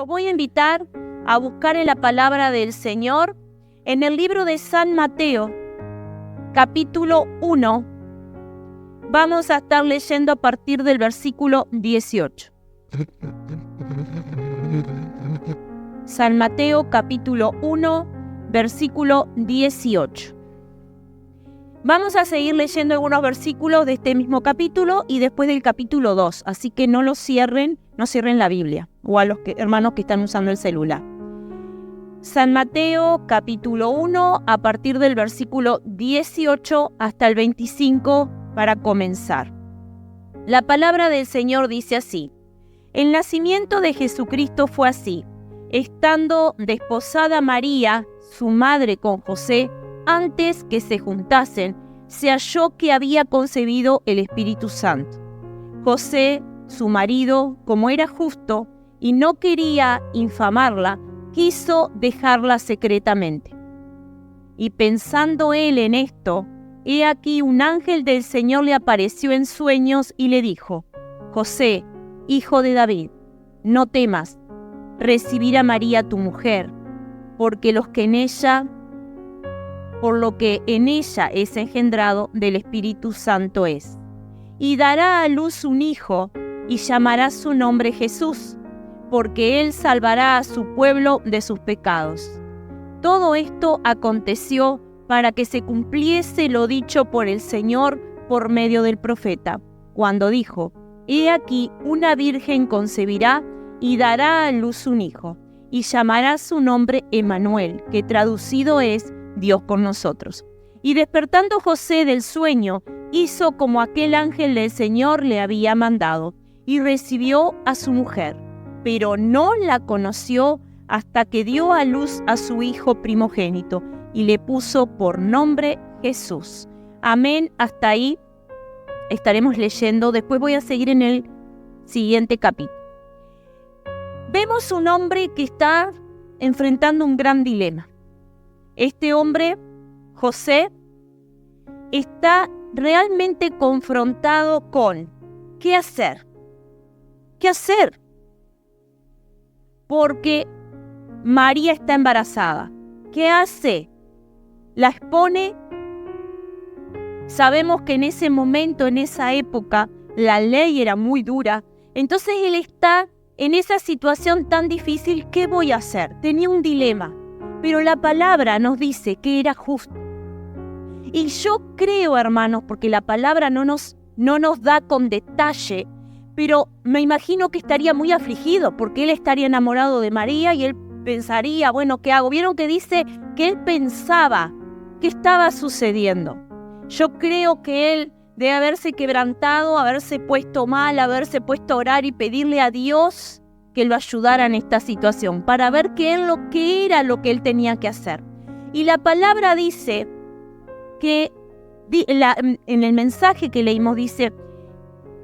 Los voy a invitar a buscar en la palabra del Señor en el libro de San Mateo, capítulo 1. Vamos a estar leyendo a partir del versículo 18. San Mateo, capítulo 1, versículo 18. Vamos a seguir leyendo algunos versículos de este mismo capítulo y después del capítulo 2, así que no cierren la Biblia, o a los hermanos que están usando el celular. San Mateo, capítulo 1, a partir del versículo 18 hasta el 25, para comenzar. La palabra del Señor dice así: El nacimiento de Jesucristo fue así. Estando desposada María, su madre, con José, antes que se juntasen, se halló que había concebido el Espíritu Santo. José, su marido, como era justo y no quería infamarla, quiso dejarla secretamente. Y pensando él en esto, he aquí un ángel del Señor le apareció en sueños y le dijo: José, hijo de David, no temas recibir a María tu mujer, porque por lo que en ella es engendrado del Espíritu Santo es. Y dará a luz un hijo, y llamará su nombre Jesús, porque él salvará a su pueblo de sus pecados. Todo esto aconteció para que se cumpliese lo dicho por el Señor por medio del profeta, cuando dijo: He aquí una virgen concebirá y dará a luz un hijo, y llamará su nombre Emmanuel, que traducido es Dios con nosotros. Y despertando José del sueño, hizo como aquel ángel del Señor le había mandado, y recibió a su mujer, pero no la conoció hasta que dio a luz a su hijo primogénito, y le puso por nombre Jesús. Amén, hasta ahí estaremos leyendo, después voy a seguir en el siguiente capítulo. Vemos un hombre que está enfrentando un gran dilema. Este hombre, José, está realmente confrontado con ¿qué hacer? ¿Qué hacer? Porque María está embarazada. ¿Qué hace? ¿La expone? Sabemos que en ese momento, en esa época, la ley era muy dura. Entonces él está en esa situación tan difícil. ¿Qué voy a hacer? Tenía un dilema. Pero la palabra nos dice que era justo. Y yo creo, hermanos, porque la palabra no nos da con detalle, pero me imagino que estaría muy afligido, porque él estaría enamorado de María y él pensaría, bueno, ¿qué hago? ¿Vieron que dice que él pensaba qué estaba sucediendo? Yo creo que él debe haberse quebrantado, haberse puesto mal, haberse puesto a orar y pedirle a Dios que lo ayudara en esta situación, para ver qué era lo que él tenía que hacer. Y la palabra dice que, en el mensaje que leímos, dice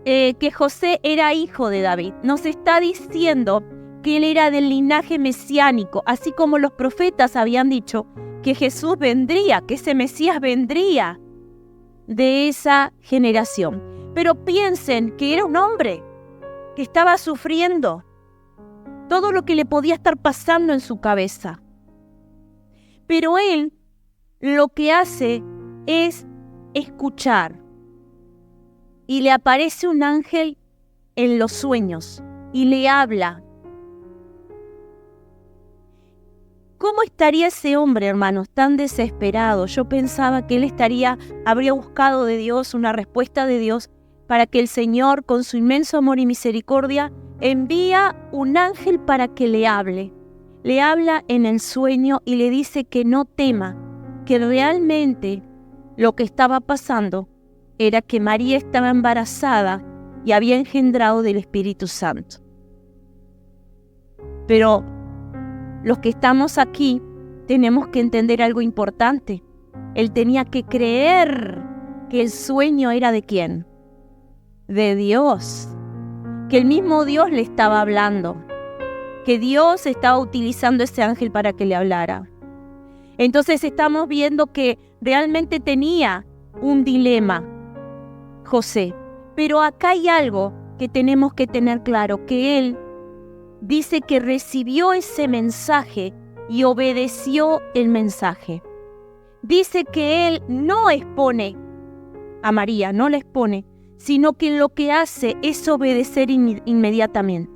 que José era hijo de David. Nos está diciendo que él era del linaje mesiánico, así como los profetas habían dicho que Jesús vendría, que ese Mesías vendría de esa generación. Pero piensen que era un hombre que estaba sufriendo todo lo que le podía estar pasando en su cabeza. Pero él lo que hace es escuchar. Y le aparece un ángel en los sueños y le habla. ¿Cómo estaría ese hombre, hermanos, tan desesperado? Yo pensaba que él habría buscado de Dios una respuesta de Dios para que el Señor, con su inmenso amor y misericordia, envía un ángel para que le hable. Le habla en el sueño y le dice que no tema, que realmente lo que estaba pasando era que María estaba embarazada y había engendrado del Espíritu Santo. Pero los que estamos aquí tenemos que entender algo importante. Él tenía que creer que el sueño era ¿de quién? De Dios. Que el mismo Dios le estaba hablando, que Dios estaba utilizando ese ángel para que le hablara. Entonces estamos viendo que realmente tenía un dilema José, pero acá hay algo que tenemos que tener claro, que él dice que recibió ese mensaje y obedeció el mensaje. Dice que él no expone a María, no la expone, sino que lo que hace es obedecer inmediatamente.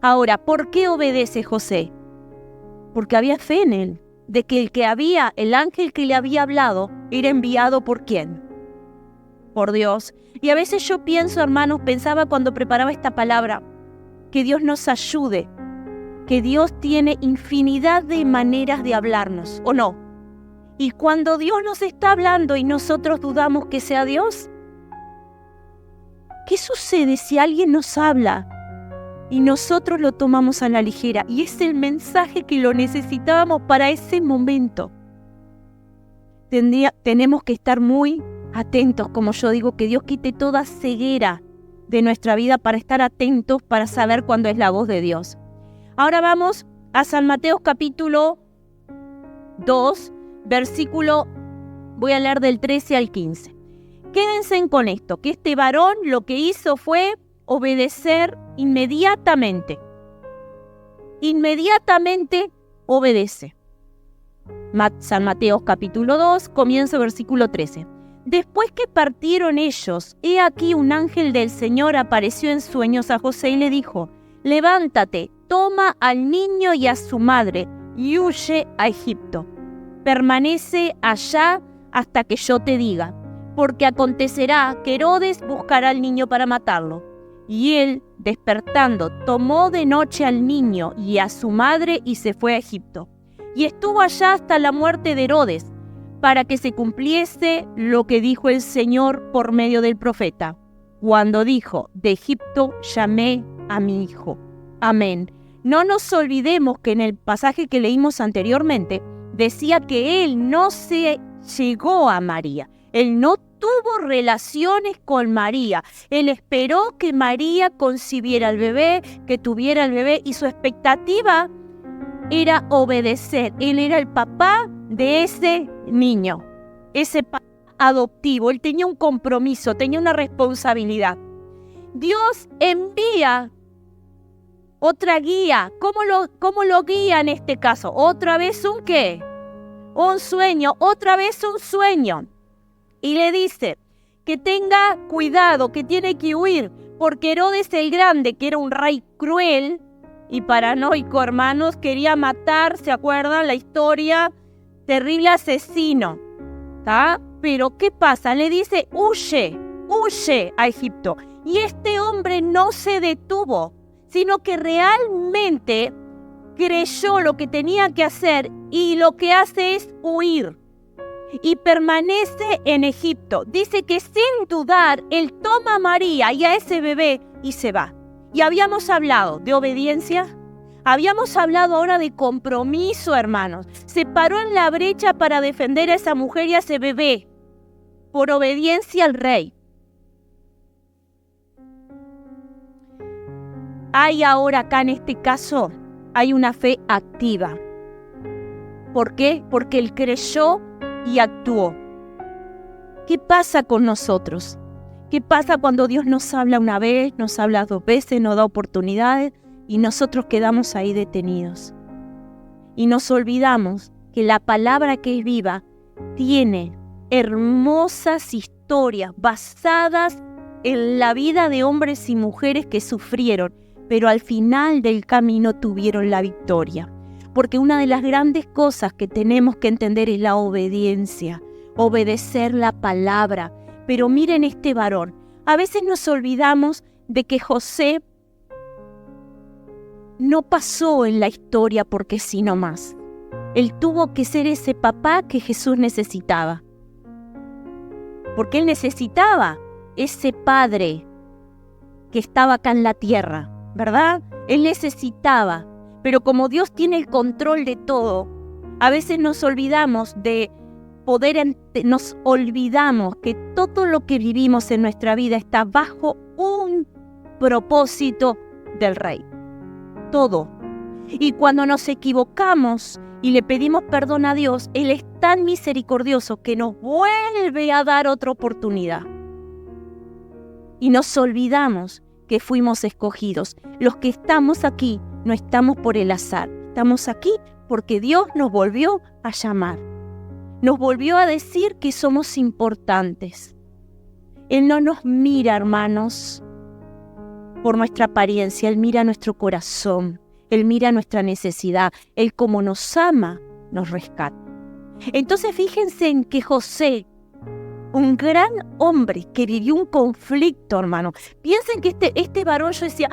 Ahora, ¿por qué obedece José? Porque había fe en él, de que el ángel que le había hablado, era enviado ¿por quién? Por Dios. Y a veces yo pienso, hermanos, pensaba cuando preparaba esta palabra, que Dios nos ayude, que Dios tiene infinidad de maneras de hablarnos, ¿o no? Y cuando Dios nos está hablando y nosotros dudamos que sea Dios, ¿qué sucede si alguien nos habla y nosotros lo tomamos a la ligera? Y es el mensaje que lo necesitábamos para ese momento. Tenemos que estar muy atentos, como yo digo, que Dios quite toda ceguera de nuestra vida para estar atentos, para saber cuándo es la voz de Dios. Ahora vamos a San Mateo capítulo 2, versículo, voy a leer del 13 al 15. Quédense con esto, que este varón lo que hizo fue obedecer inmediatamente. Inmediatamente obedece. San Mateo capítulo 2, comienza versículo 13. Después que partieron ellos, he aquí un ángel del Señor apareció en sueños a José y le dijo: levántate, toma al niño y a su madre y huye a Egipto. Permanece allá hasta que yo te diga, porque acontecerá que Herodes buscará al niño para matarlo. Y él, despertando, tomó de noche al niño y a su madre y se fue a Egipto. Y estuvo allá hasta la muerte de Herodes, para que se cumpliese lo que dijo el Señor por medio del profeta, cuando dijo: de Egipto llamé a mi hijo. Amén. No nos olvidemos que en el pasaje que leímos anteriormente, decía que él no se llegó a María. Él no tuvo relaciones con María. Él esperó que María concibiera al bebé, que tuviera el bebé, y su expectativa era obedecer. Él era el papá de ese niño, ese papá adoptivo. Él tenía un compromiso, tenía una responsabilidad. Dios envía otra guía. ¿Cómo lo guía en este caso? ¿Otra vez un qué? Un sueño, otra vez un sueño. Y le dice que tenga cuidado, que tiene que huir, porque Herodes el Grande, que era un rey cruel y paranoico, hermanos, quería matar, ¿se acuerdan la historia? Terrible asesino, ¿está? Pero ¿qué pasa? Le dice: huye a Egipto. Y este hombre no se detuvo, sino que realmente creyó lo que tenía que hacer y lo que hace es huir. Y permanece en Egipto. Dice que sin dudar, él toma a María y a ese bebé y se va. Y habíamos hablado de obediencia, habíamos hablado ahora de compromiso, hermanos. Se paró en la brecha para defender a esa mujer y a ese bebé, por obediencia al rey. Hay ahora acá en este caso, hay una fe activa. ¿Por qué? Porque él creyó y actuó. ¿Qué pasa con nosotros? ¿Qué pasa cuando Dios nos habla una vez, nos habla 2 veces, nos da oportunidades y nosotros quedamos ahí detenidos? Y nos olvidamos que la palabra que es viva tiene hermosas historias basadas en la vida de hombres y mujeres que sufrieron, pero al final del camino tuvieron la victoria. Porque una de las grandes cosas que tenemos que entender es la obediencia, obedecer la palabra. Pero miren este varón, a veces nos olvidamos de que José no pasó en la historia porque sí nomás. Él tuvo que ser ese papá que Jesús necesitaba. Porque él necesitaba ese padre que estaba acá en la tierra, ¿verdad? Él necesitaba. Pero como Dios tiene el control de todo, a veces nos olvidamos nos olvidamos que todo lo que vivimos en nuestra vida está bajo un propósito del Rey. Todo. Y cuando nos equivocamos y le pedimos perdón a Dios, Él es tan misericordioso que nos vuelve a dar otra oportunidad. Y nos olvidamos que fuimos escogidos. Los que estamos aquí no estamos por el azar. Estamos aquí porque Dios nos volvió a llamar. Nos volvió a decir que somos importantes. Él no nos mira, hermanos, por nuestra apariencia. Él mira nuestro corazón. Él mira nuestra necesidad. Él, como nos ama, nos rescata. Entonces fíjense en que José, un gran hombre que vivió un conflicto, hermano. Piensen que este varón, yo decía,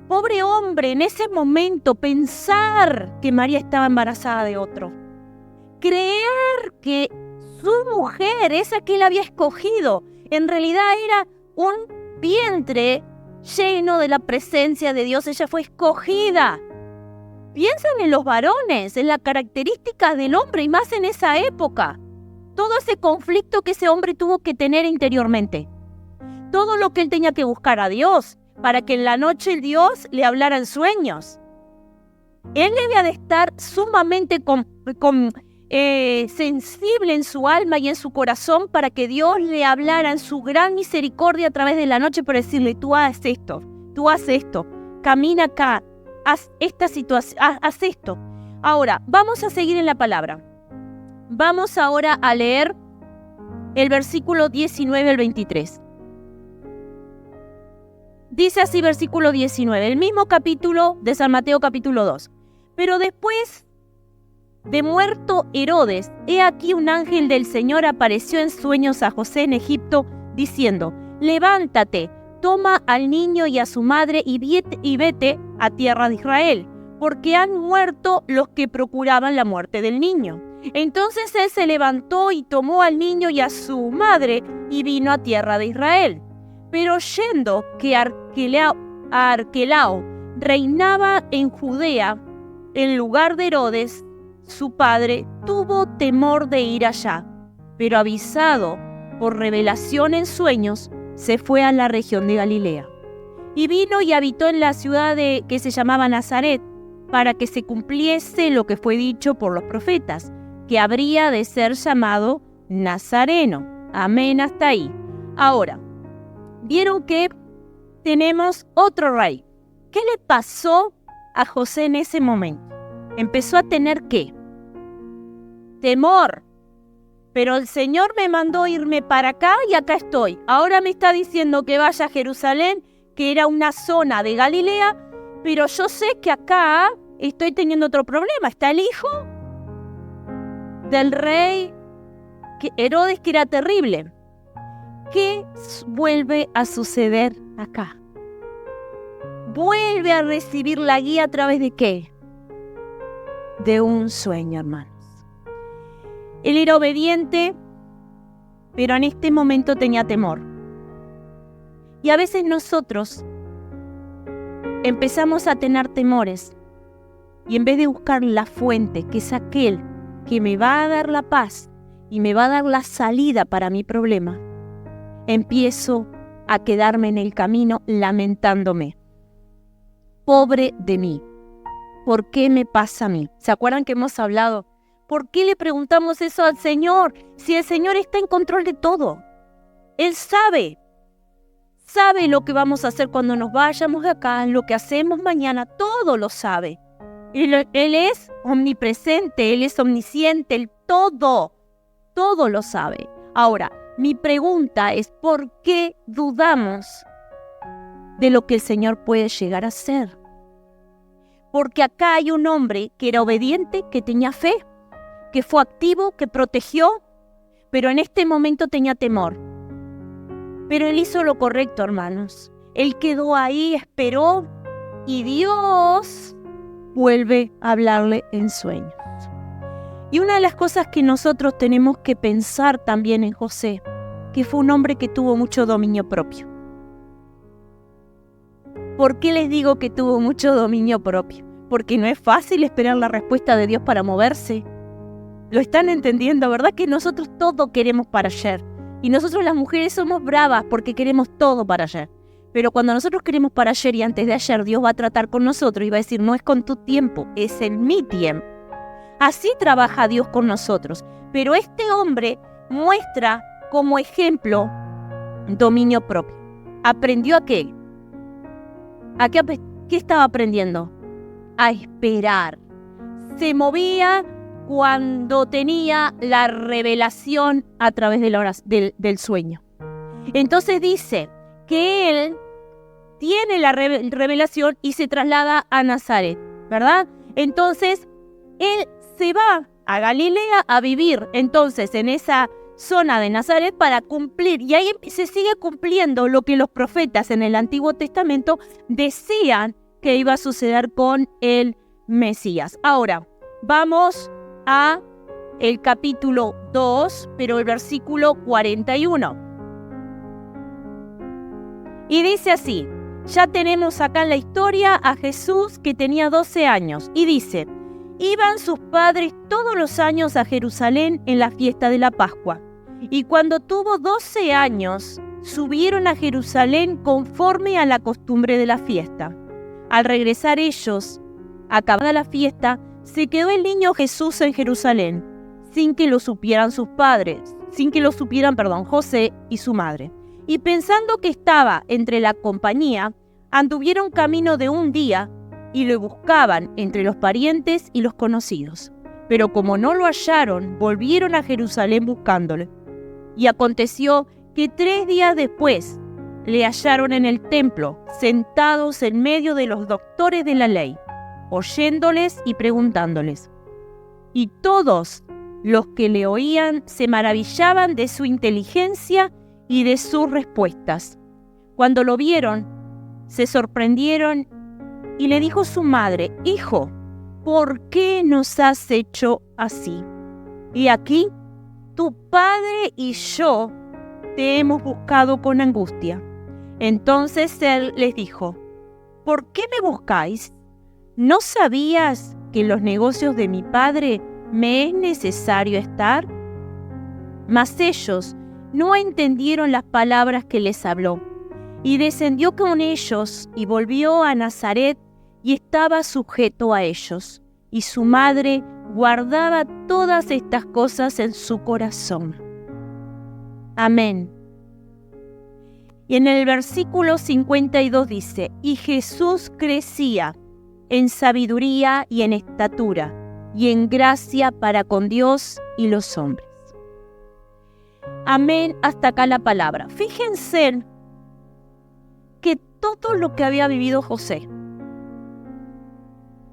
pobre hombre, en ese momento pensar que María estaba embarazada de otro. Creer que su mujer, esa que él había escogido, en realidad era un vientre lleno de la presencia de Dios. Ella fue escogida. Piensen en los varones, en las características del hombre y más en esa época. Todo ese conflicto que ese hombre tuvo que tener interiormente. Todo lo que él tenía que buscar a Dios para que en la noche el Dios le hablara en sueños. Él debía de estar sumamente sensible en su alma y en su corazón para que Dios le hablara en su gran misericordia a través de la noche para decirle, tú haz esto, camina acá, haz esta situación, haz esto. Ahora, vamos a seguir en la palabra. Vamos ahora a leer el versículo 19 al 23. Dice así versículo 19, el mismo capítulo de San Mateo capítulo 2. Pero después de muerto Herodes, he aquí un ángel del Señor apareció en sueños a José en Egipto, diciendo, levántate, toma al niño y a su madre y vete a tierra de Israel, porque han muerto los que procuraban la muerte del niño. Entonces él se levantó y tomó al niño y a su madre y vino a tierra de Israel. Pero yendo que Arquelao reinaba en Judea, en lugar de Herodes, su padre, tuvo temor de ir allá, pero avisado por revelación en sueños, se fue a la región de Galilea. Y vino y habitó en la ciudad que se llamaba Nazaret, para que se cumpliese lo que fue dicho por los profetas, que habría de ser llamado Nazareno. Amén, hasta ahí. Ahora, vieron que tenemos otro rey. ¿Qué le pasó a José en ese momento? Empezó a tener ¿qué? Temor. Pero el Señor me mandó irme para acá y acá estoy. Ahora me está diciendo que vaya a Jerusalén, que era una zona de Galilea, pero yo sé que acá estoy teniendo otro problema. Está el hijo del rey Herodes, que era terrible. ¿Qué vuelve a suceder acá? Vuelve a recibir la guía a través de ¿qué? De un sueño, hermanos. Él era obediente, pero en este momento tenía temor. Y a veces nosotros empezamos a tener temores y en vez de buscar la fuente, que es aquel que me va a dar la paz y me va a dar la salida para mi problema, empiezo a quedarme en el camino lamentándome. Pobre de mí. ¿Por qué me pasa a mí? ¿Se acuerdan que hemos hablado? ¿Por qué le preguntamos eso al Señor? Si el Señor está en control de todo. Él sabe lo que vamos a hacer cuando nos vayamos de acá, lo que hacemos mañana, todo lo sabe. Él es omnipresente, Él es omnisciente, Él todo lo sabe. Ahora, mi pregunta es, ¿por qué dudamos de lo que el Señor puede llegar a hacer? Porque acá hay un hombre que era obediente, que tenía fe, que fue activo, que protegió, pero en este momento tenía temor. Pero él hizo lo correcto, hermanos. Él quedó ahí, esperó, y Dios vuelve a hablarle en sueños. Y una de las cosas que nosotros tenemos que pensar también en José, que fue un hombre que tuvo mucho dominio propio. ¿Por qué les digo que tuvo mucho dominio propio? Porque no es fácil esperar la respuesta de Dios para moverse. Lo están entendiendo, ¿verdad? Que nosotros todo queremos para ayer. Y nosotros las mujeres somos bravas porque queremos todo para ayer. Pero cuando nosotros queremos para ayer y antes de ayer, Dios va a tratar con nosotros y va a decir, no es con tu tiempo, es en mi tiempo. Así trabaja Dios con nosotros. Pero este hombre muestra como ejemplo dominio propio. ¿Aprendió a qué? ¿A qué estaba aprendiendo? A esperar. Se movía cuando tenía la revelación a través de del sueño. Entonces dice que él tiene la revelación y se traslada a Nazaret, ¿verdad? Entonces, él se va a Galilea a vivir entonces en esa zona de Nazaret para cumplir, y ahí se sigue cumpliendo lo que los profetas en el Antiguo Testamento decían que iba a suceder con el Mesías. Ahora, vamos a el capítulo 2, pero el versículo 41. Y dice así, ya tenemos acá en la historia a Jesús que tenía 12 años, y dice, iban sus padres todos los años a Jerusalén en la fiesta de la Pascua, y cuando tuvo 12 años, subieron a Jerusalén conforme a la costumbre de la fiesta. Al regresar ellos, acabada la fiesta, se quedó el niño Jesús en Jerusalén, sin que lo supieran sus padres, José y su madre. Y pensando que estaba entre la compañía, anduvieron camino de un día y lo buscaban entre los parientes y los conocidos. Pero como no lo hallaron, volvieron a Jerusalén buscándole. Y aconteció que 3 días después le hallaron en el templo, sentados en medio de los doctores de la ley, oyéndoles y preguntándoles. Y todos los que le oían se maravillaban de su inteligencia y de sus respuestas. Cuando lo vieron, se sorprendieron y le dijo su madre, Hijo, ¿por qué nos has hecho así? Y aquí, tu padre y yo te hemos buscado con angustia. Entonces él les dijo, ¿por qué me buscáis? ¿No sabías que en los negocios de mi padre me es necesario estar? Mas ellos no entendieron las palabras que les habló. Y descendió con ellos y volvió a Nazaret y estaba sujeto a ellos. Y su madre guardaba todas estas cosas en su corazón. Amén. Y en el versículo 52 dice, y Jesús crecía en sabiduría y en estatura y en gracia para con Dios y los hombres. Amén, hasta acá la palabra. Fíjense que todo lo que había vivido José,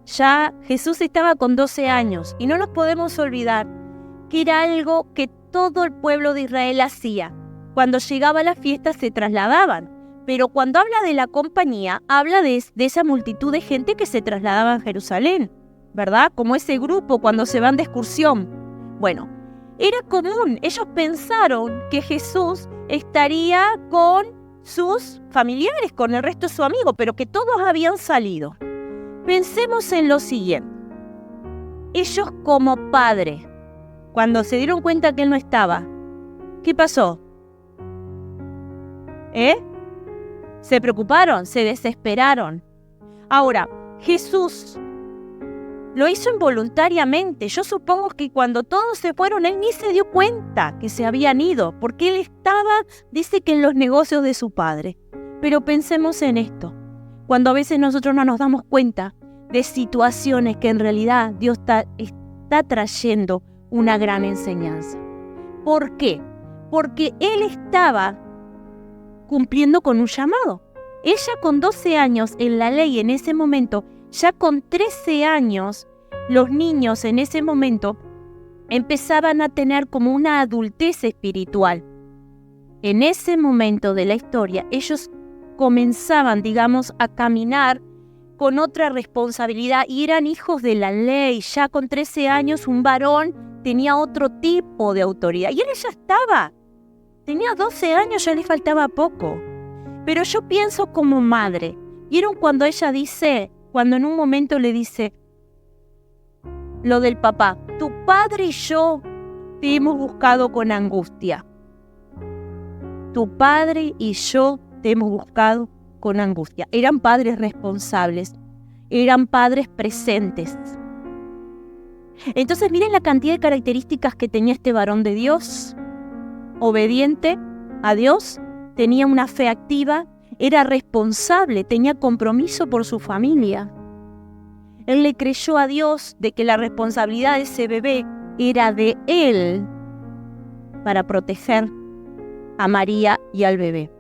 ya Jesús estaba con 12 años y no nos podemos olvidar que era algo que todo el pueblo de Israel hacía. Cuando llegaba la fiesta se trasladaban, pero cuando habla de la compañía, habla de esa multitud de gente que se trasladaba a Jerusalén, ¿verdad? Como ese grupo cuando se van de excursión. Bueno, era común, ellos pensaron que Jesús estaría con sus familiares, con el resto de sus amigos, pero que todos habían salido. Pensemos en lo siguiente. Ellos como padre, cuando se dieron cuenta que él no estaba, ¿qué pasó? Se preocuparon, se desesperaron. Ahora, Jesús lo hizo involuntariamente. Yo supongo que cuando todos se fueron, él ni se dio cuenta que se habían ido, porque él estaba, dice que en los negocios de su padre. Pero pensemos en esto. Cuando a veces nosotros no nos damos cuenta de situaciones que en realidad Dios está trayendo una gran enseñanza. ¿Por qué? Porque él estaba cumpliendo con un llamado. Ella con 12 años en la ley en ese momento, ya con 13 años, los niños en ese momento empezaban a tener como una adultez espiritual. En ese momento de la historia, ellos comenzaban, digamos, a caminar con otra responsabilidad y eran hijos de la ley. Ya con 13 años, un varón tenía otro tipo de autoridad. Y él ya estaba. Tenía 12 años, ya le faltaba poco. Pero yo pienso como madre. ¿Vieron cuando ella dice, cuando en un momento le dice lo del papá? Tu padre y yo te hemos buscado con angustia. Tu padre y yo te hemos buscado con angustia. Eran padres responsables. Eran padres presentes. Entonces miren la cantidad de características que tenía este varón de Dios. Obediente a Dios, tenía una fe activa, era responsable, tenía compromiso por su familia. Él le creyó a Dios de que la responsabilidad de ese bebé era de él para proteger a María y al bebé.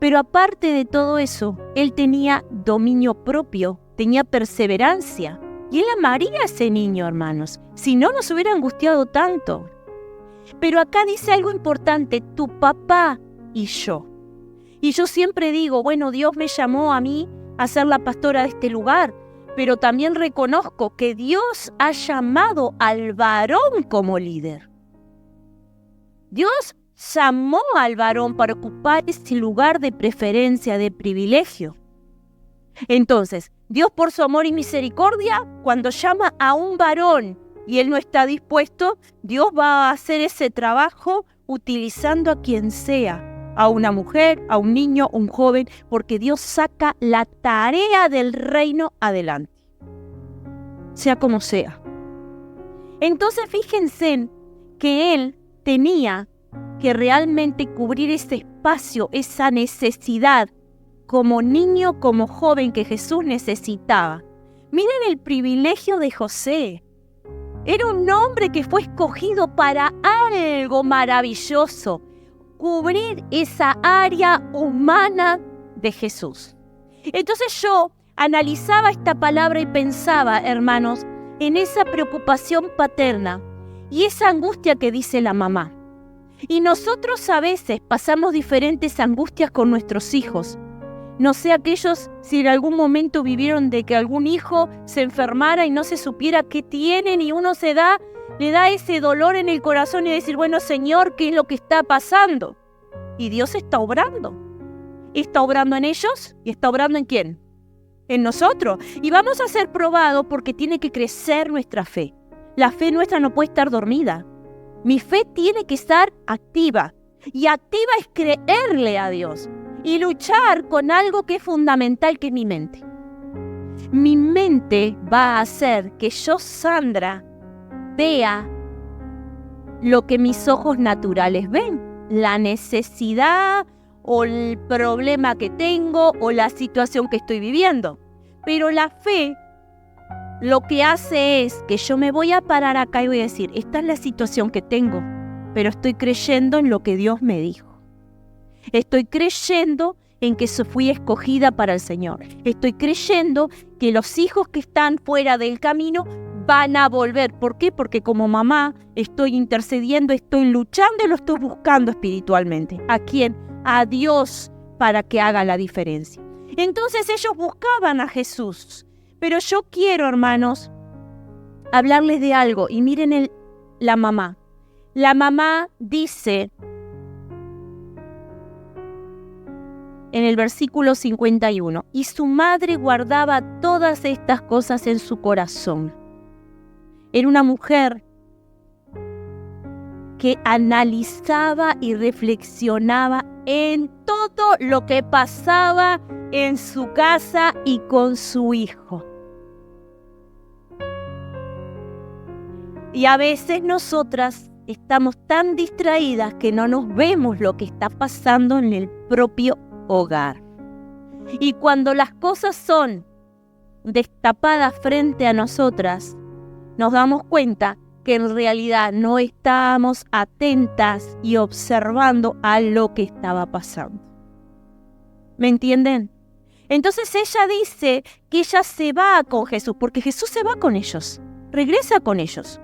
Pero aparte de todo eso, él tenía dominio propio, tenía perseverancia. Y él amaría a ese niño, hermanos. Si no, nos hubiera angustiado tanto. Pero acá dice algo importante, tu papá y yo. Y yo siempre digo, bueno, Dios me llamó a mí a ser la pastora de este lugar, pero también reconozco que Dios ha llamado al varón como líder. Dios llamó al varón para ocupar ese lugar de preferencia, de privilegio. Entonces, Dios por su amor y misericordia, cuando llama a un varón y él no está dispuesto, Dios va a hacer ese trabajo utilizando a quien sea, a una mujer, a un niño, un joven, porque Dios saca la tarea del reino adelante, sea como sea. Entonces fíjense que él tenía que realmente cubrir ese espacio, esa necesidad, como niño, como joven que Jesús necesitaba. Miren el privilegio de José. Era un hombre que fue escogido para algo maravilloso, cubrir esa área humana de Jesús. Entonces yo analizaba esta palabra y pensaba, hermanos, en esa preocupación paterna y esa angustia que dice la mamá. Y nosotros a veces pasamos diferentes angustias con nuestros hijos. No sé aquellos si en algún momento vivieron de que algún hijo se enfermara y no se supiera qué tienen y uno le da ese dolor en el corazón y decir, bueno, Señor, ¿qué es lo que está pasando? Y Dios está obrando. Está obrando en ellos y está obrando ¿en quién? En nosotros. Y vamos a ser probados porque tiene que crecer nuestra fe. La fe nuestra no puede estar dormida. Mi fe tiene que estar activa. Y activa es creerle a Dios. Y luchar con algo que es fundamental, que es mi mente. Mi mente va a hacer que yo, Sandra, vea lo que mis ojos naturales ven. La necesidad o el problema que tengo o la situación que estoy viviendo. Pero la fe lo que hace es que yo me voy a parar acá y voy a decir, esta es la situación que tengo, pero estoy creyendo en lo que Dios me dijo. Estoy creyendo en que fui escogida para el Señor. Estoy creyendo que los hijos que están fuera del camino van a volver. ¿Por qué? Porque como mamá estoy intercediendo, estoy luchando y lo estoy buscando espiritualmente. ¿A quién? A Dios, para que haga la diferencia. Entonces ellos buscaban a Jesús. Pero yo quiero, hermanos, hablarles de algo. Y miren la mamá. La mamá dice en el versículo 51, y su madre guardaba todas estas cosas en su corazón. Era una mujer que analizaba y reflexionaba en todo lo que pasaba en su casa y con su hijo. Y a veces nosotras estamos tan distraídas que no nos vemos lo que está pasando en el propio hogar. Y cuando las cosas son destapadas frente a nosotras, nos damos cuenta que en realidad no estábamos atentas y observando a lo que estaba pasando. ¿Me entienden? Entonces ella dice que ella se va con Jesús, porque Jesús se va con ellos, regresa con ellos.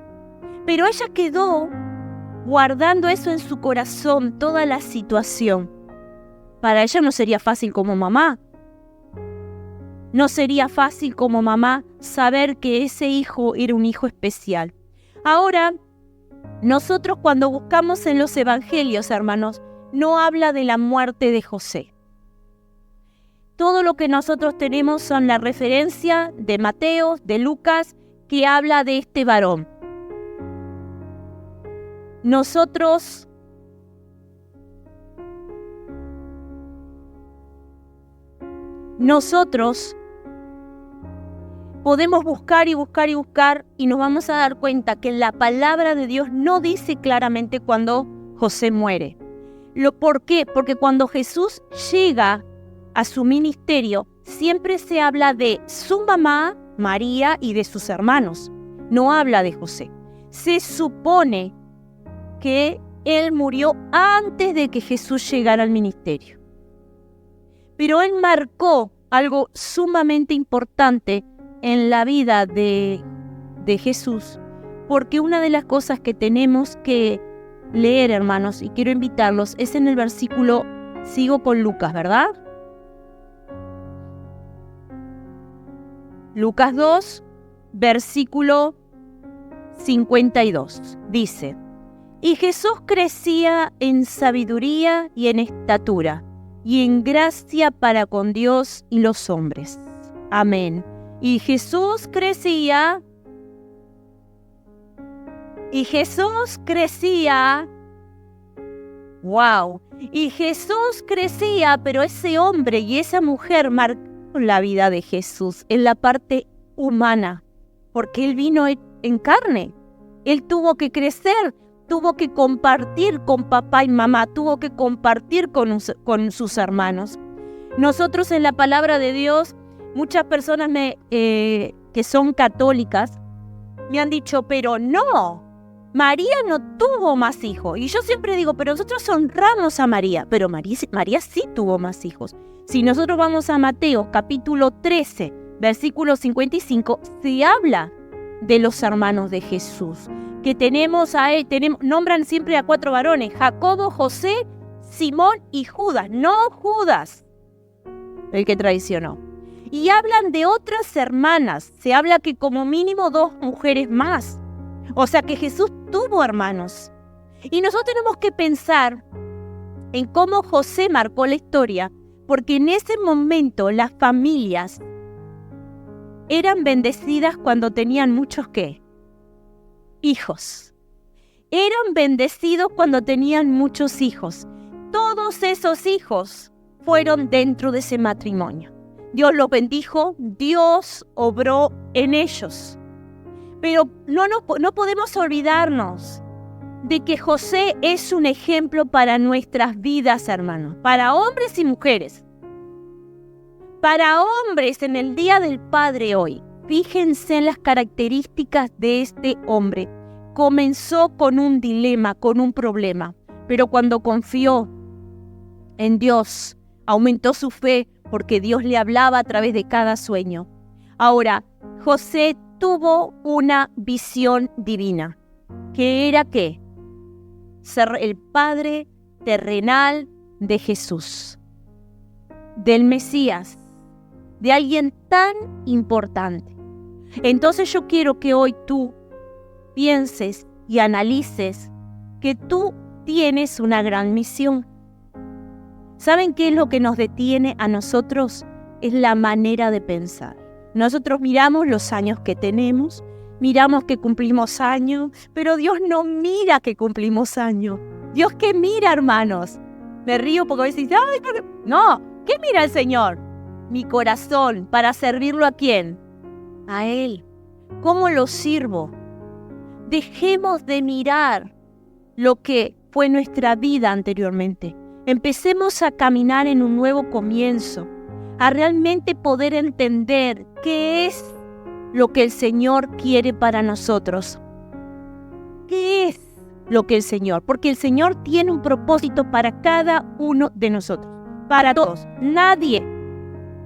Pero ella quedó guardando eso en su corazón, toda la situación. Para ella no sería fácil como mamá. No sería fácil como mamá saber que ese hijo era un hijo especial. Ahora, nosotros cuando buscamos en los evangelios, hermanos, no habla de la muerte de José. Todo lo que nosotros tenemos son la referencia de Mateo, de Lucas, que habla de este varón. Nosotros podemos buscar y buscar y buscar y nos vamos a dar cuenta que la palabra de Dios no dice claramente cuando José muere. ¿Por qué? Porque cuando Jesús llega a su ministerio, siempre se habla de su mamá, María, y de sus hermanos. No habla de José. Se supone que él murió antes de que Jesús llegara al ministerio. Pero él marcó algo sumamente importante en la vida de Jesús, porque una de las cosas que tenemos que leer, hermanos, y quiero invitarlos, es en el versículo, sigo con Lucas, ¿verdad? Lucas 2, versículo 52, dice: y Jesús crecía en sabiduría y en estatura, y en gracia para con Dios y los hombres. Amén. Y Jesús crecía, wow, y Jesús crecía, pero ese hombre y esa mujer marcaron la vida de Jesús en la parte humana, porque Él vino en carne. Él tuvo que crecer, tuvo que compartir con papá y mamá, tuvo que compartir con sus hermanos. Nosotros en la palabra de Dios, muchas personas que son católicas me han dicho, pero no, María no tuvo más hijos. Y yo siempre digo, pero nosotros honramos a María, pero María sí tuvo más hijos. Si nosotros vamos a Mateo capítulo 13, versículo 55, se habla de los hermanos de Jesús, que nombran siempre a 4 varones: Jacobo, José, Simón y Judas, no Judas, el que traicionó. Y hablan de otras hermanas, se habla que como mínimo 2 mujeres más. O sea que Jesús tuvo hermanos. Y nosotros tenemos que pensar en cómo José marcó la historia, porque en ese momento las familias eran bendecidas cuando tenían muchos ¿qué? Hijos. Eran bendecidos cuando tenían muchos hijos. Todos esos hijos fueron dentro de ese matrimonio. Dios los bendijo, Dios obró en ellos. Pero no podemos olvidarnos de que José es un ejemplo para nuestras vidas, hermanos, para hombres y mujeres. Para hombres, en el Día del Padre hoy, fíjense en las características de este hombre. Comenzó con un dilema, con un problema, pero cuando confió en Dios, aumentó su fe porque Dios le hablaba a través de cada sueño. Ahora, José tuvo una visión divina, que era ¿qué? Ser el padre terrenal de Jesús, del Mesías, de alguien tan importante. Entonces yo quiero que hoy tú pienses y analices que tú tienes una gran misión. ¿Saben qué es lo que nos detiene a nosotros? Es la manera de pensar. Nosotros miramos los años que tenemos, miramos que cumplimos años, pero Dios no mira que cumplimos años. Dios, ¿qué mira, hermanos? Me río porque a veces dicen, ¡ay! No, ¿qué mira el Señor? Mi corazón, para servirlo ¿a quién? A Él. ¿Cómo lo sirvo? Dejemos de mirar lo que fue nuestra vida anteriormente. Empecemos a caminar en un nuevo comienzo, a realmente poder entender qué es lo que el Señor quiere para nosotros. ¿Qué es lo que el Señor? Porque el Señor tiene un propósito para cada uno de nosotros, para todos. Nadie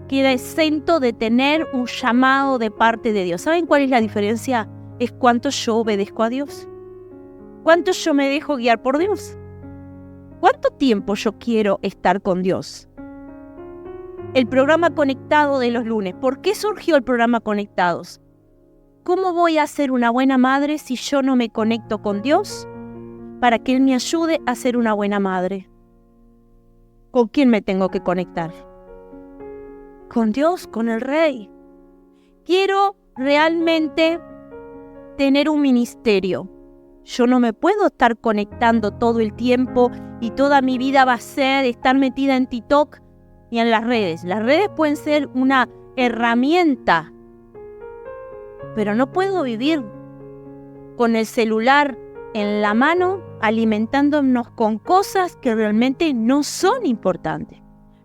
queda exento de tener un llamado de parte de Dios. ¿Saben cuál es la diferencia? Es cuánto yo obedezco a Dios. ¿Cuánto yo me dejo guiar por Dios? ¿Cuánto tiempo yo quiero estar con Dios? El programa Conectado de los lunes. ¿Por qué surgió el programa Conectados? ¿Cómo voy a ser una buena madre si yo no me conecto con Dios? Para que Él me ayude a ser una buena madre. ¿Con quién me tengo que conectar? Con Dios, con el Rey. Quiero realmente tener un ministerio. Yo no me puedo estar conectando todo el tiempo y toda mi vida va a ser estar metida en TikTok y en las redes. Las redes pueden ser una herramienta, pero no puedo vivir con el celular en la mano alimentándonos con cosas que realmente no son importantes.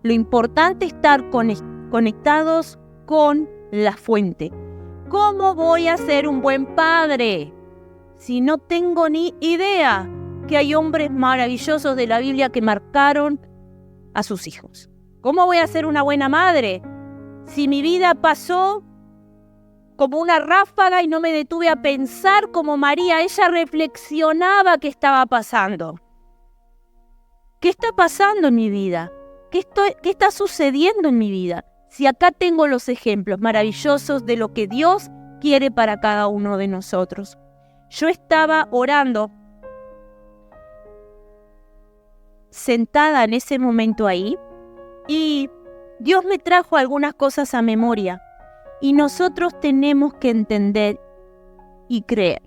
Lo importante es estar conectados con la fuente. ¿Cómo voy a ser un buen padre si no tengo ni idea que hay hombres maravillosos de la Biblia que marcaron a sus hijos? ¿Cómo voy a ser una buena madre si mi vida pasó como una ráfaga y no me detuve a pensar como María? Ella reflexionaba qué estaba pasando. ¿Qué está pasando en mi vida? ¿Qué está sucediendo en mi vida? Si acá tengo los ejemplos maravillosos de lo que Dios quiere para cada uno de nosotros. Yo estaba orando, sentada en ese momento ahí, y Dios me trajo algunas cosas a memoria. Y nosotros tenemos que entender y creer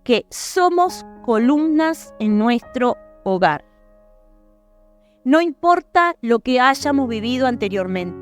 que somos columnas en nuestro hogar. No importa lo que hayamos vivido anteriormente.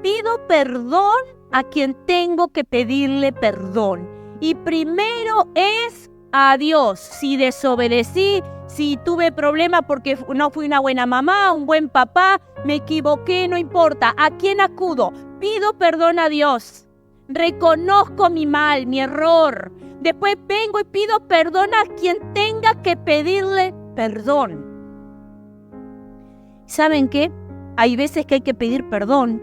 Pido perdón a quien tengo que pedirle perdón. Y primero es a Dios. Si desobedecí, si tuve problemas porque no fui una buena mamá, un buen papá, me equivoqué, no importa. ¿A quién acudo? Pido perdón a Dios. Reconozco mi mal, mi error. Después vengo y pido perdón a quien tenga que pedirle perdón. ¿Saben qué? Hay veces que hay que pedir perdón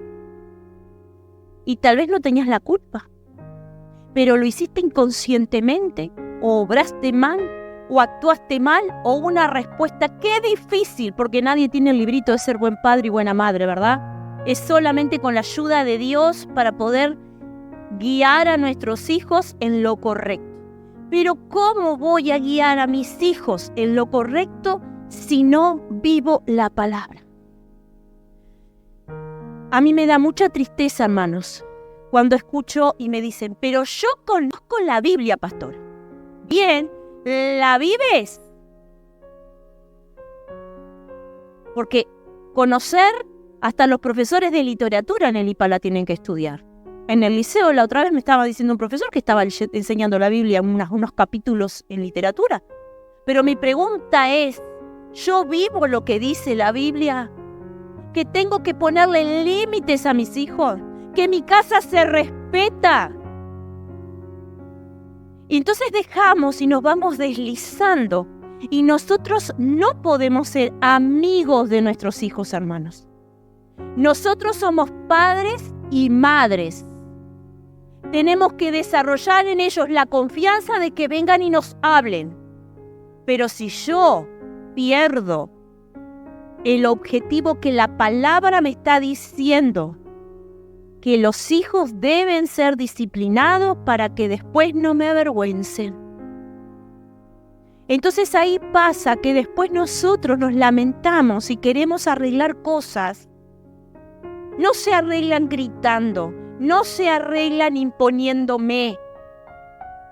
y tal vez no tenías la culpa, pero lo hiciste inconscientemente, o obraste mal, o actuaste mal, o una respuesta. ¡Qué difícil! Porque nadie tiene el librito de ser buen padre y buena madre, ¿verdad? Es solamente con la ayuda de Dios para poder guiar a nuestros hijos en lo correcto. Pero ¿cómo voy a guiar a mis hijos en lo correcto si no vivo la palabra? A mí me da mucha tristeza, hermanos, cuando escucho y me dicen, pero yo conozco la Biblia, pastora. Bien, ¿la vives? Porque conocer, hasta los profesores de literatura en el IPA la tienen que estudiar. En el liceo la otra vez me estaba diciendo un profesor que estaba enseñando la Biblia, unos capítulos en literatura. Pero mi pregunta es, ¿yo vivo lo que dice la Biblia? ¿Que tengo que ponerle límites a mis hijos? ¿Que mi casa se respeta? Y entonces dejamos y nos vamos deslizando. Y nosotros no podemos ser amigos de nuestros hijos, hermanos. Nosotros somos padres y madres. Tenemos que desarrollar en ellos la confianza de que vengan y nos hablen. Pero si yo pierdo el objetivo que la palabra me está diciendo, que los hijos deben ser disciplinados para que después no me avergüencen. Entonces ahí pasa que después nosotros nos lamentamos y queremos arreglar cosas. No se arreglan gritando, no se arreglan imponiéndome,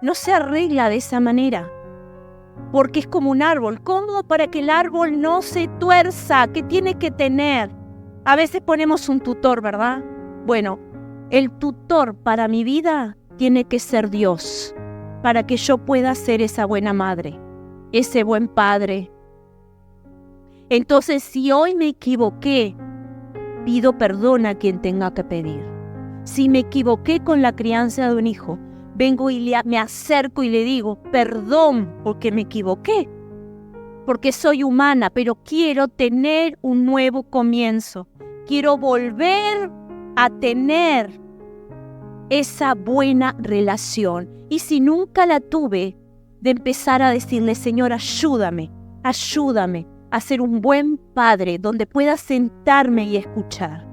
no se arregla de esa manera. Porque es como un árbol. ¿Cómo? Para que el árbol no se tuerza. ¿Qué tiene que tener? A veces ponemos un tutor, ¿verdad? Bueno, el tutor para mi vida tiene que ser Dios, para que yo pueda ser esa buena madre, ese buen padre. Entonces, si hoy me equivoqué, pido perdón a quien tenga que pedir. Si me equivoqué con la crianza de un hijo, vengo y me acerco y le digo, perdón porque me equivoqué, porque soy humana, pero quiero tener un nuevo comienzo. Quiero volver a tener esa buena relación. Y si nunca la tuve, de empezar a decirle, Señor, ayúdame a ser un buen padre donde pueda sentarme y escuchar.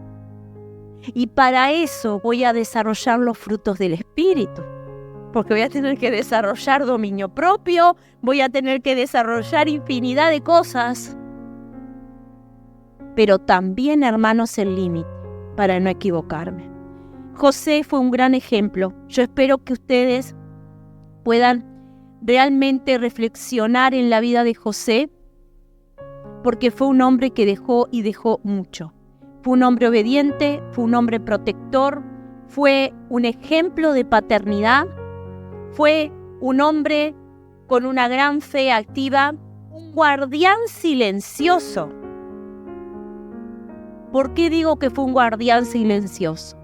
Y para eso voy a desarrollar los frutos del Espíritu. Porque voy a tener que desarrollar dominio propio, voy a tener que desarrollar infinidad de cosas. Pero también, hermanos, el límite para no equivocarme. José fue un gran ejemplo. Yo espero que ustedes puedan realmente reflexionar en la vida de José, porque fue un hombre que dejó mucho. Fue un hombre obediente, fue un hombre protector, fue un ejemplo de paternidad. Fue un hombre con una gran fe activa, un guardián silencioso. ¿Por qué digo que fue un guardián silencioso?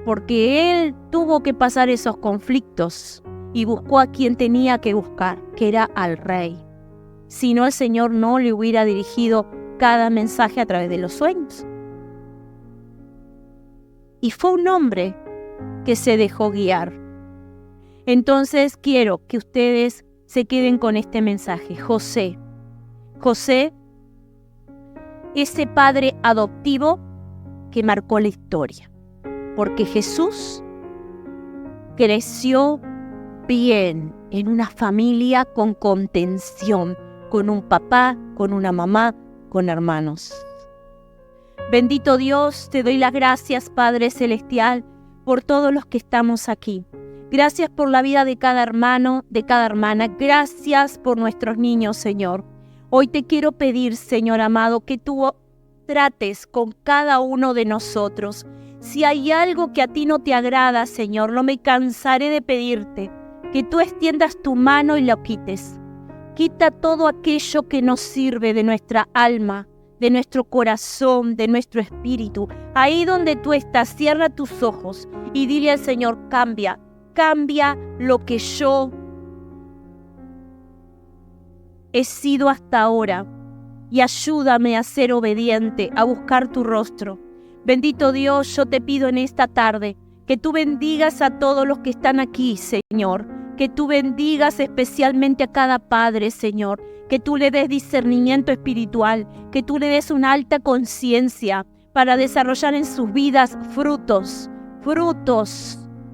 Porque él tuvo que pasar esos conflictos y buscó a quien tenía que buscar, que era al rey. Si no, el Señor no le hubiera dirigido cada mensaje a través de los sueños. Y fue un hombre que se dejó guiar. Entonces quiero que ustedes se queden con este mensaje. José, ese padre adoptivo que marcó la historia. Porque Jesús creció bien en una familia con contención, con un papá, con una mamá, con hermanos. Bendito Dios, te doy las gracias, Padre Celestial, por todos los que estamos aquí. Gracias por la vida de cada hermano, de cada hermana. Gracias por nuestros niños, Señor. Hoy te quiero pedir, Señor amado, que tú trates con cada uno de nosotros. Si hay algo que a ti no te agrada, Señor, no me cansaré de pedirte que tú extiendas tu mano y lo quites. Quita todo aquello que nos sirve de nuestra alma, de nuestro corazón, de nuestro espíritu. Ahí donde tú estás, cierra tus ojos y dile al Señor, cambia lo que yo he sido hasta ahora y ayúdame a ser obediente, a buscar tu rostro. Bendito Dios, yo te pido en esta tarde que tú bendigas a todos los que están aquí, Señor. Que tú bendigas especialmente a cada padre, Señor. Que tú le des discernimiento espiritual, que tú le des una alta conciencia para desarrollar en sus vidas frutos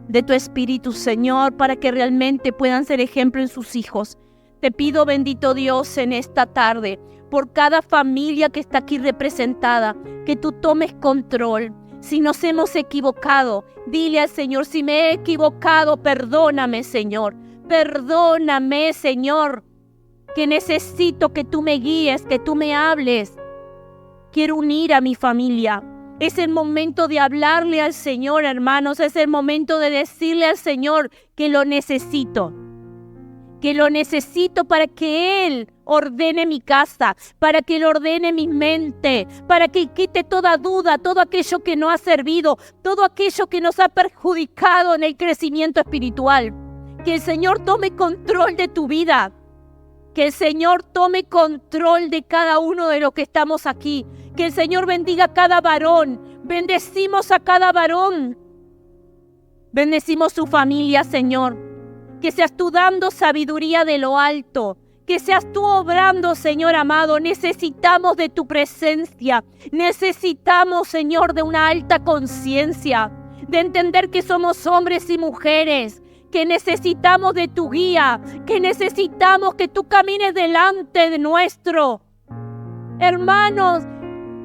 de tu Espíritu, Señor, para que realmente puedan ser ejemplo en sus hijos. Te pido, bendito Dios, en esta tarde, por cada familia que está aquí representada, que tú tomes control. Si nos hemos equivocado, dile al Señor, si me he equivocado, perdóname, Señor. Perdóname, Señor, que necesito que tú me guíes, que tú me hables. Quiero unir a mi familia. Es el momento de hablarle al Señor, hermanos. Es el momento de decirle al Señor que lo necesito. Que lo necesito para que Él ordene mi casa, para que Él ordene mi mente, para que quite toda duda, todo aquello que no ha servido, todo aquello que nos ha perjudicado en el crecimiento espiritual. Que el Señor tome control de tu vida. Que el Señor tome control de cada uno de los que estamos aquí. Que el Señor bendiga a cada varón. Bendecimos a cada varón. Bendecimos su familia, Señor. Que seas tú dando sabiduría de lo alto. Que seas tú obrando, Señor amado. Necesitamos de tu presencia. Necesitamos, Señor, de una alta conciencia. De entender que somos hombres y mujeres. Que necesitamos de tu guía. Que necesitamos que tú camines delante de nuestro. Hermanos,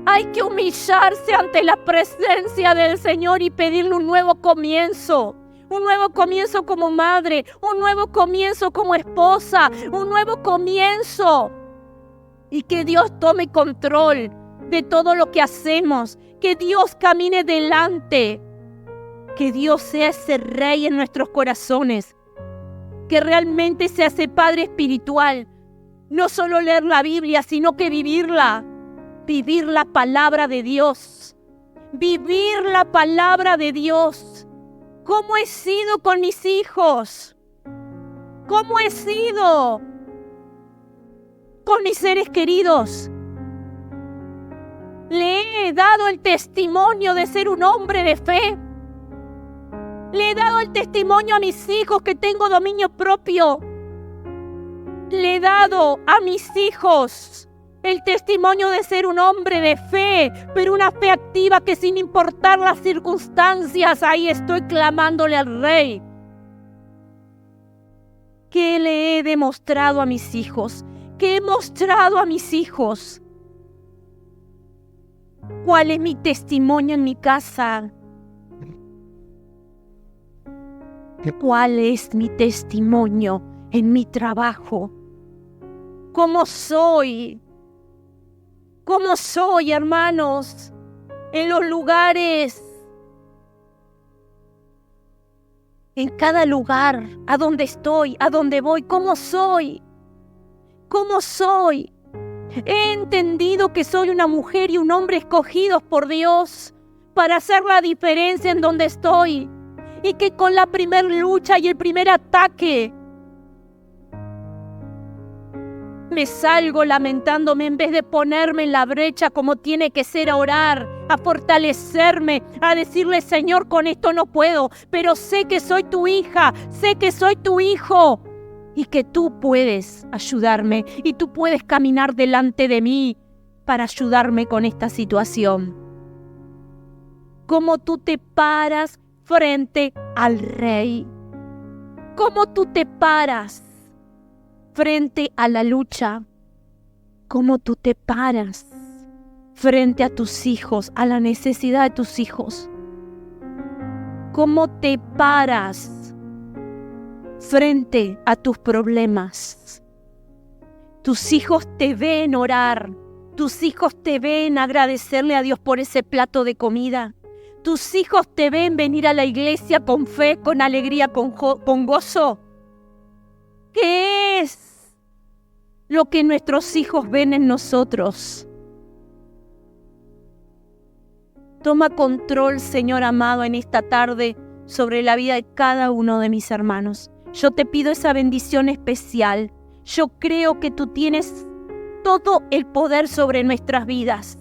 hay que humillarse ante la presencia del Señor y pedirle un nuevo comienzo. Un nuevo comienzo como madre, un nuevo comienzo como esposa, un nuevo comienzo. Y que Dios tome control de todo lo que hacemos, que Dios camine delante, que Dios sea ese rey en nuestros corazones, que realmente sea ese Padre espiritual. No solo leer la Biblia, sino que vivirla, vivir la palabra de Dios, vivir la palabra de Dios. ¿Cómo he sido con mis hijos? ¿Cómo he sido con mis seres queridos? ¿Le he dado el testimonio de ser un hombre de fe? ¿Le he dado el testimonio a mis hijos que tengo dominio propio? ¿Le he dado a mis hijos el testimonio de ser un hombre de fe, pero una fe activa que sin importar las circunstancias, ahí estoy clamándole al Rey? ¿Qué le he demostrado a mis hijos? ¿Qué he mostrado a mis hijos? ¿Cuál es mi testimonio en mi casa? ¿Cuál es mi testimonio en mi trabajo? ¿Cómo soy? ¿Cómo soy, hermanos? En los lugares, en cada lugar, a donde estoy, a donde voy, ¿cómo soy? ¿Cómo soy? He entendido que soy una mujer y un hombre escogidos por Dios para hacer la diferencia en donde estoy. Y que con la primer lucha y el primer ataque me salgo lamentándome en vez de ponerme en la brecha como tiene que ser, a orar, a fortalecerme, a decirle: Señor, con esto no puedo, pero sé que soy tu hija, sé que soy tu hijo y que tú puedes ayudarme y tú puedes caminar delante de mí para ayudarme con esta situación. Cómo tú te paras frente al Rey, cómo tú te paras frente a la lucha, cómo tú te paras frente a tus hijos, a la necesidad de tus hijos, cómo te paras frente a tus problemas. Tus hijos te ven orar, tus hijos te ven agradecerle a Dios por ese plato de comida. Tus hijos te ven venir a la iglesia con fe, con alegría, con gozo. ¿Qué es lo que nuestros hijos ven en nosotros? Toma control, Señor amado, en esta tarde sobre la vida de cada uno de mis hermanos. Yo te pido esa bendición especial. Yo creo que tú tienes todo el poder sobre nuestras vidas.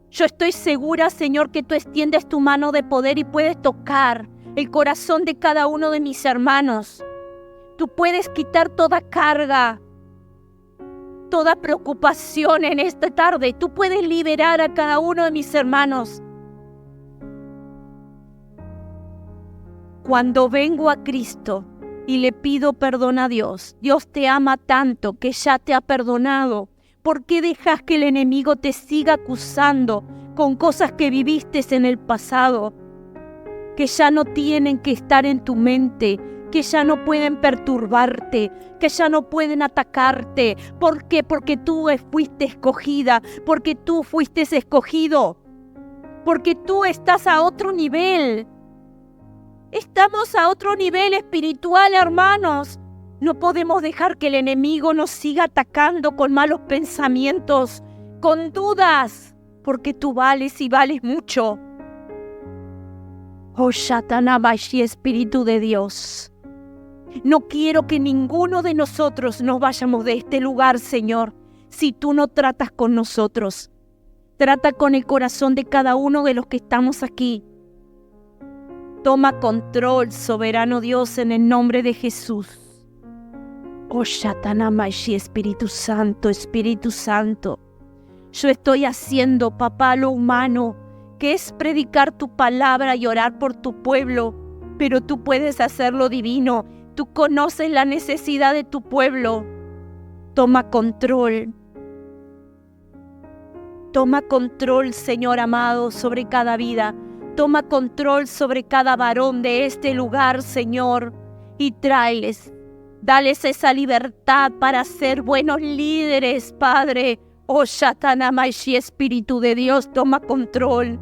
Yo estoy segura, Señor, que tú extiendes tu mano de poder y puedes tocar el corazón de cada uno de mis hermanos. Tú puedes quitar toda carga, toda preocupación en esta tarde. Tú puedes liberar a cada uno de mis hermanos. Cuando vengo a Cristo y le pido perdón a Dios, Dios te ama tanto que ya te ha perdonado. ¿Por qué dejas que el enemigo te siga acusando con cosas que viviste en el pasado, que ya no tienen que estar en tu mente, que ya no pueden perturbarte, que ya no pueden atacarte? ¿Por qué? Porque tú fuiste escogida, porque tú fuiste escogido, porque tú estás a otro nivel. Estamos a otro nivel espiritual, hermanos. No podemos dejar que el enemigo nos siga atacando con malos pensamientos, con dudas, porque tú vales y vales mucho. Oh, Shatanamashi, Espíritu de Dios. No quiero que ninguno de nosotros nos vayamos de este lugar, Señor, si tú no tratas con nosotros. Trata con el corazón de cada uno de los que estamos aquí. Toma control, soberano Dios, en el nombre de Jesús. Oh, Shatanamashi, Espíritu Santo, Espíritu Santo. Yo estoy haciendo, papá, lo humano, que es predicar tu palabra y orar por tu pueblo, pero tú puedes hacer lo divino. Tú conoces la necesidad de tu pueblo. Toma control. Toma control, Señor amado, sobre cada vida. Toma control sobre cada varón de este lugar, Señor, y tráeles. Dales esa libertad para ser buenos líderes, Padre. Oh, Shatanamashi, Espíritu de Dios, toma control.